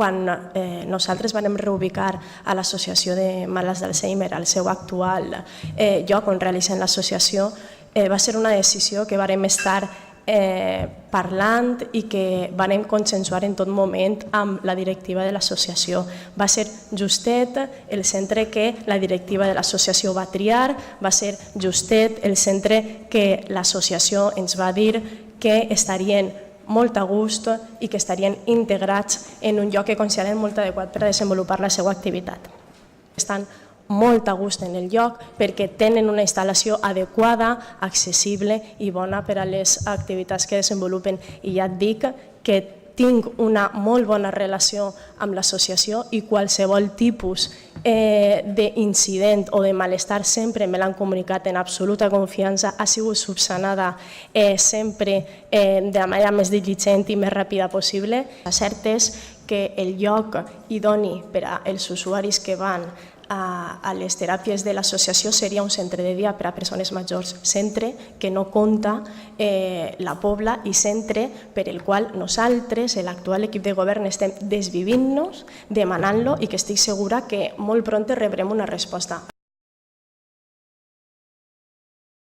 quan nosaltres vam reubicar a l'Associació de Malalts d'Alzheimer al seu actual lloc on realitzem l'associació, va ser una decisió que vam estar parlant i que vam consensuar en tot moment amb la directiva de l'associació. Va ser justet el centre que la directiva de l'associació va triar, va ser justet el centre que l'associació ens va dir que estarien molt a gust i que estarien integrats en un lloc que considerem molt adequat per a desenvolupar la seva activitat. Estan molt a gust en el lloc perquè tenen una instal·lació adequada, accessible i bona per a les activitats que desenvolupen. I ja et dic que tinc una molt bona relació amb l'associació i qualsevol tipus d'incident o de malestar sempre me l'han comunicat en absoluta confiança, ha sigut subsanada sempre de la manera més diligent i més ràpida possible. El cert és que el lloc idoni per als usuaris que van a les teràpies de l'associació seria un centre de dia per a persones majors, centre que no compta la Pobla i centre per el qual nosaltres, l'actual equip de govern, estem desvivint-nos, demanant-lo i que estic segura que molt pront rebrem una resposta.